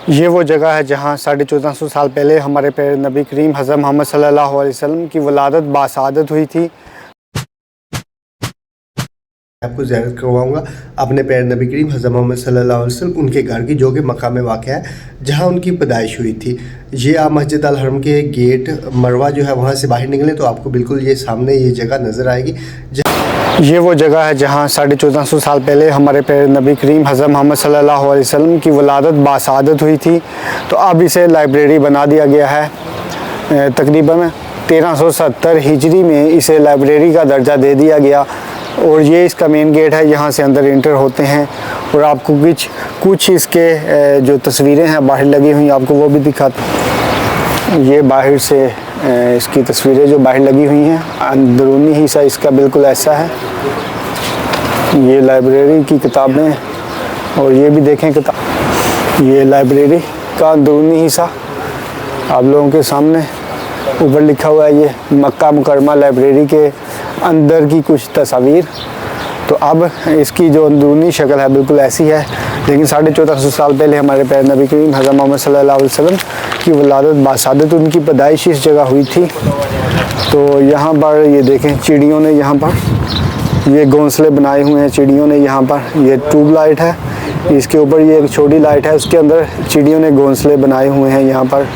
ये वो जगह है जहाँ 1450 साल पहले हमारे प्यारे नबी करीम हज़रत मोहम्मद सल्लल्लाहु अलैहि वसल्लम की वलादत बासादत हुई थी। आपको ज़ियारत करवाऊंगा अपने प्यारे नबी करीम हज़रत मोहम्मद सल्लल्लाहु अलैहि वसल्लम उनके घर की, जो कि मक्का में वाक़या है, जहाँ उनकी पैदाइश हुई थी। ये आप मस्जिद अल हरम के गेट मरवा जो है वहाँ से बाहर निकलें तो आपको बिल्कुल ये सामने ये जगह नज़र आएगी। ये वो जगह है जहाँ 1450 साल पहले हमारे प्यारे नबी करीम हज़रत मोहम्मद सल्लल्लाहु अलैहि वसल्लम की वलादत बासादत हुई थी। तो अब इसे लाइब्रेरी बना दिया गया है। तकरीबन 1370 हिजरी में इसे लाइब्रेरी का दर्जा दे दिया गया और ये इसका मेन गेट है, यहाँ से अंदर इंटर होते हैं। और आपको कुछ इसके जो तस्वीरें हैं बाहर लगी हुई आपको वो भी दिखाते हैं। ये बाहर से इसकी तस्वीरें जो बाहर लगी हुई हैं, अंदरूनी हिस्सा इसका बिल्कुल ऐसा है। ये लाइब्रेरी की किताबें और ये भी देखें किताब, ये लाइब्रेरी का अंदरूनी हिस्सा आप लोगों के सामने ऊपर लिखा हुआ है। ये मक्का मुकरमा लाइब्रेरी के अंदर की कुछ तस्वीर। तो अब इसकी जो अंदरूनी शक्ल है बिल्कुल ऐसी है, लेकिन 1450 साल पहले हमारे प्यारे नबी करीम हज़रत मोहम्मद सल्लल्लाहु अलैहि वसल्लम की वलादत बासादत, उनकी पैदाइश इस जगह हुई थी। तो यहाँ पर ये देखें चिड़ियों ने यहाँ पर ये घोंसले बनाए हुए हैं चिड़ियों ने। यहाँ पर ये ट्यूब लाइट है, इसके ऊपर ये एक छोटी लाइट है, उसके अंदर चिड़ियों ने घोंसले बनाए हुए हैं यहाँ पर।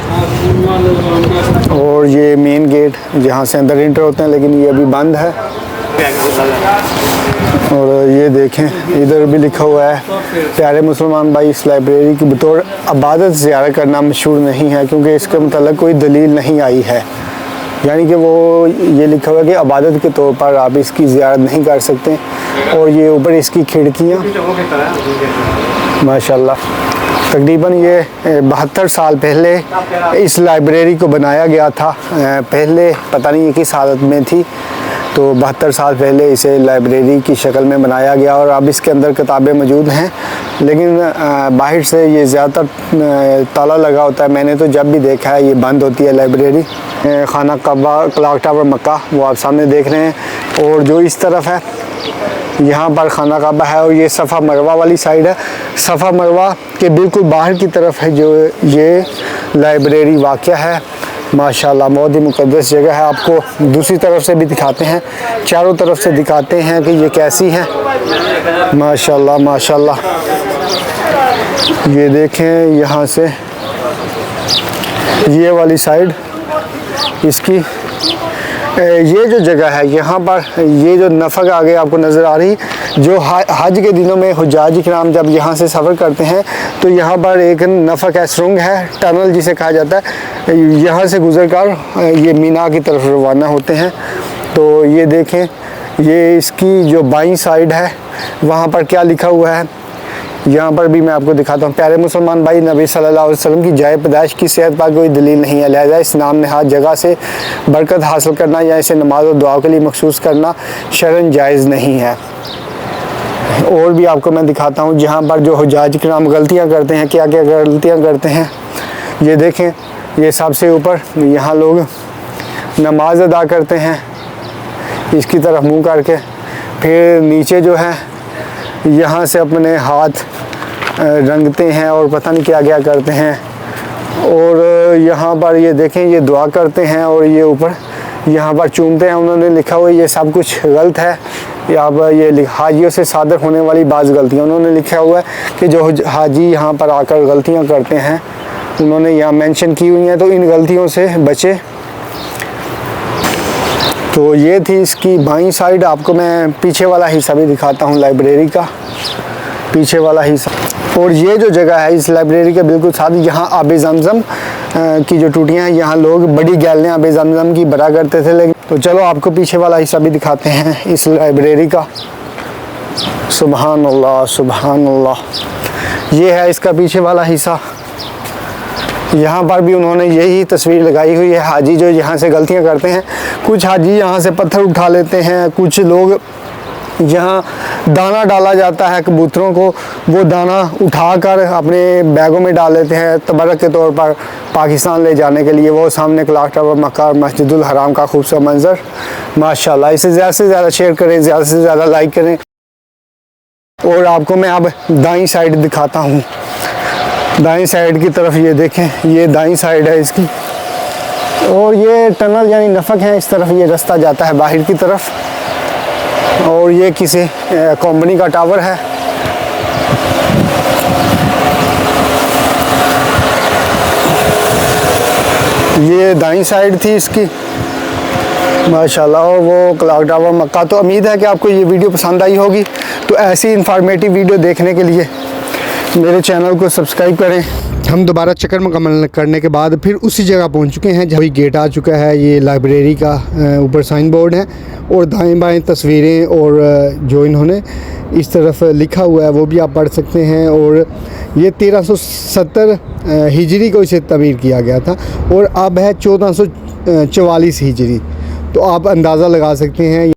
और ये मेन गेट जहाँ से अंदर इंटर होते हैं, लेकिन ये अभी बंद है। और ये देखें इधर भी लिखा हुआ है, प्यारे मुसलमान भाई इस लाइब्रेरी की बतौर इबादत ज़ियारत करना मशहूर नहीं है, क्योंकि इसके मतलब कोई दलील नहीं आई है। यानी कि वो ये लिखा हुआ है कि इबादत के तौर पर आप इसकी ज़ियारत नहीं कर सकते। और ये ऊपर इसकी खिड़कियाँ माशाल्लाह, तकरीबन ये 72 साल पहले इस लाइब्रेरी को बनाया गया था। पहले पता नहीं ये किस हालत में थी, तो 72 साल पहले इसे लाइब्रेरी की शक्ल में बनाया गया और अब इसके अंदर किताबें मौजूद हैं। लेकिन बाहर से ये ज़्यादातर ताला लगा होता है। मैंने तो जब भी देखा है ये बंद होती है लाइब्रेरी। खाना काबा क्लॉक टावर मक्का वो आप सामने देख रहे हैं। और जो इस तरफ है यहाँ पर खाना काबा है और ये सफ़ा मरवा वाली साइड है। सफ़ा मरवा के बिल्कुल बाहर की तरफ है जो ये लाइब्रेरी वाक़या है। माशाल्लाह बहुत ही मुक़द्दस जगह है। आपको दूसरी तरफ से भी दिखाते हैं, चारों तरफ से दिखाते हैं कि ये कैसी है। माशाल्लाह माशाल्लाह, ये देखें यहाँ से ये वाली साइड इसकी ये जो जगह है यहाँ पर ये जो नफ़क आगे आपको नज़र आ रही, जो हज के दिनों में हुज्जाज किराम जब यहाँ से सफ़र करते हैं तो यहाँ पर एक नफ़क है, सुरंग है, टनल जिसे कहा जाता है। यहाँ से गुज़र कर ये मीना की तरफ रवाना होते हैं। तो ये देखें ये इसकी जो बाईं साइड है वहाँ पर क्या लिखा हुआ है, यहाँ पर भी मैं आपको दिखाता हूँ। प्यारे मुसलमान भाई नबी सल्लल्लाहु अलैहि वसल्लम की जाए पैदाइश की सेहत पर कोई दलील नहीं है, लिहाजा इस नाम नहाद जगह से बरकत हासिल करना या इसे नमाज और दुआ के लिए मखसूस करना शरन जायज़ नहीं है। और भी आपको मैं दिखाता हूँ जहाँ पर जो हुज्जाज किराम गलतियाँ करते हैं, क्या क्या गलतियाँ करते हैं। ये देखें ये सबसे ऊपर यहाँ लोग नमाज अदा करते हैं इसकी तरफ मुँह करके, फिर नीचे जो है यहाँ से अपने हाथ रंगते हैं और पता नहीं क्या क्या करते हैं। और यहाँ पर ये देखें ये दुआ करते हैं और ये ऊपर यहाँ पर चूमते हैं। उन्होंने लिखा हुआ ये सब कुछ गलत है। यहाँ पर ये हाजियों से सादर होने वाली बाज़ गलतियाँ उन्होंने लिखा हुआ है कि जो हाजी यहाँ पर आकर गलतियाँ करते हैं उन्होंने यहाँ मेंशन की हुई हैं, तो इन गलतियों से बचे। तो ये थी इसकी बाईं साइड। आपको मैं पीछे वाला हिस्सा भी दिखाता हूँ, लाइब्रेरी का पीछे वाला हिस्सा। और ये जो जगह है इस लाइब्रेरी के बिल्कुल साथ यहाँ आबे ज़मज़म की जो टूटियाँ हैं, यहाँ लोग बड़ी गैलरियाँ आबे ज़मज़म की भरा करते थे। लेकिन तो चलो आपको पीछे वाला हिस्सा भी दिखाते हैं इस लाइब्रेरी का। सुबहान अल्लाह सुबहान अल्लाह, ये है इसका पीछे वाला हिस्सा। यहाँ पर भी उन्होंने यही तस्वीर लगाई हुई है। हाजी जो यहाँ से गलतियाँ करते हैं, कुछ हाजी यहाँ से पत्थर उठा लेते हैं, कुछ लोग यहाँ दाना डाला जाता है कबूतरों को, वो दाना उठाकर अपने बैगों में डाल लेते हैं तबरक के तौर पर पाकिस्तान ले जाने के लिए। वो सामने क्लॉक टावर मक्का और मस्जिदुल हराम का खूबसूरत मंजर माशाल्लाह। इसे ज़्यादा से ज़्यादा शेयर करें, ज़्यादा से ज़्यादा लाइक करें। और आपको मैं अब दाईं साइड दिखाता हूँ। दाईं साइड की तरफ ये देखें, ये दाईं साइड है इसकी, और ये टनल यानी नफक है, इस तरफ ये रास्ता जाता है बाहर की तरफ, और ये किसी कंपनी का टावर है। ये दाईं साइड थी इसकी माशाल्लाह, और वो क्लॉक टावर मक्का। तो उम्मीद है कि आपको ये वीडियो पसंद आई होगी। तो ऐसी इंफॉर्मेटिव वीडियो देखने के लिए मेरे चैनल को सब्सक्राइब करें। हम दोबारा चक्कर मुकम्मल करने के बाद फिर उसी जगह पहुंच चुके हैं जहाँ गेट आ चुका है। ये लाइब्रेरी का ऊपर साइन बोर्ड है, और दाएं बाएं तस्वीरें और जो इन्होंने इस तरफ लिखा हुआ है वो भी आप पढ़ सकते हैं। और ये 1370 हिजरी को इसे तमीर किया गया था, और अब है 1444 हिजरी। तो आप अंदाज़ा लगा सकते हैं